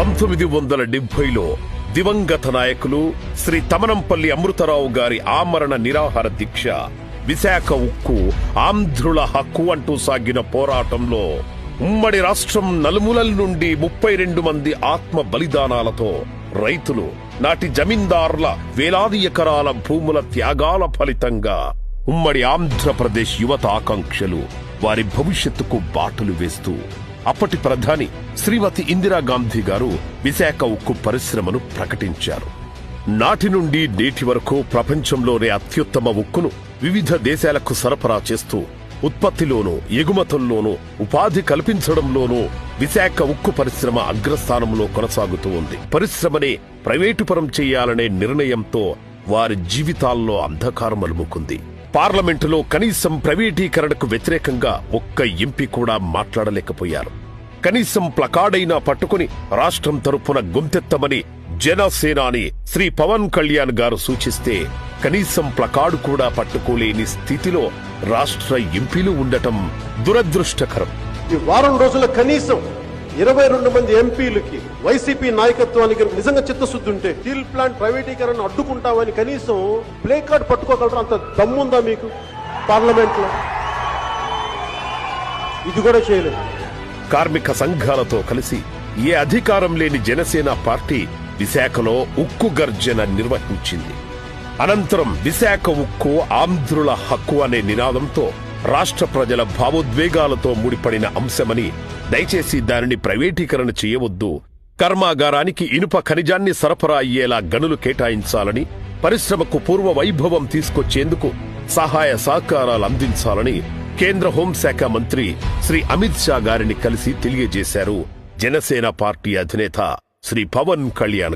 1970లో దివంగత నాయకులు శ్రీ తమనంపల్లి అమృతరావు గారి ఆమరణ నిరాహార దీక్ష, విశాఖ ఉక్కు ఆంధ్రుల హక్కు అంటూ సాగిన పోరాటంలో ఉమ్మడి రాష్ట్రం నలుమూలల నుండి 32 మంది ఆత్మ బలిదానాలతో రైతులు, నాటి జమీందారుల వేలాది ఎకరాల భూముల త్యాగాల ఫలితంగా ఉమ్మడి ఆంధ్రప్రదేశ్ యువత ఆకాంక్షలు వారి భవిష్యత్తుకు బాటలు వేస్తూ అప్పటి ప్రధాని శ్రీమతి ఇందిరాగాంధీ గారు విశాఖ ఉక్కు పరిశ్రమను ప్రకటించారు. నాటి నుండి నేటి వరకు ప్రపంచంలోనే అత్యుత్తమ ఉక్కును వివిధ దేశాలకు సరఫరా చేస్తూ ఉత్పత్తిలోనూ ఎగుమతుల్లోనూ ఉపాధి కల్పించడంలోనూ విశాఖ ఉక్కు పరిశ్రమ అగ్రస్థానంలో కొనసాగుతూ ఉంది. పరిశ్రమనే ప్రైవేటుపరం చేయాలనే నిర్ణయంతో వారి జీవితాల్లో అంధకారం అలుముకుంది. పార్లమెంటులో కనీసం ప్రైవేటీకరణకు వ్యతిరేకంగా ఒక్క ఎంపీ కూడా మాట్లాడలేకపోయారు. కనీసం ప్లకార్డైనా పట్టుకుని రాష్ట్రం తరపున గొంతెత్తమని జనసేనాని శ్రీ పవన్ కళ్యాణ్ గారు సూచిస్తే కనీసం ప్లకార్డు కూడా పట్టుకోలేని స్థితిలో రాష్ట్ర ఎంపీలు ఉండటం దురదృష్టకరం. ఈ వారం రోజుల కనీసం 22 మంది ఎంపీలకి వైసీపీ నాయకత్వానికి నిజంగా చిత్తశుద్ధి ఉంటే స్టీల్ ప్లాంట్ ప్రైవేటీకరణ అడ్డుకుంటామని కనీసం ప్లే కార్డ్ పట్టుకోగలరా? అంత దమ్ముందా మీకు పార్లమెంట్ లో? ఇది కూడా చేయలేదు. కార్మిక సంఘాలతో కలిసి ఏ అధికారం లేని జనసేన పార్టీ విశాఖలో ఉక్కు గర్జన నిర్వహించింది. అనంతరం విశాఖ ఉక్కు ఆంధ్రుల హక్కు అనే నినాదంతో రాష్ట్ర ప్రజల భావోద్వేగాలతో ముడిపడిన అంశమని, దయచేసి దానిని ప్రైవేటీకరణ చేయవద్దు, కర్మాగారానికి ఇనుప ఖనిజాన్ని సరఫరా అయ్యేలా గనులు కేటాయించాలని, పరిశ్రమకు పూర్వ వైభవం తీసుకొచ్చేందుకు సహాయ సహకారాలు అందించాలని కేంద్ర హోంశాఖ మంత్రి శ్రీ అమిత్ షా గారిని కలిసి తెలియజేశారు జనసేన పార్టీ అధినేత శ్రీ పవన్ కళ్యాణ్ గారు.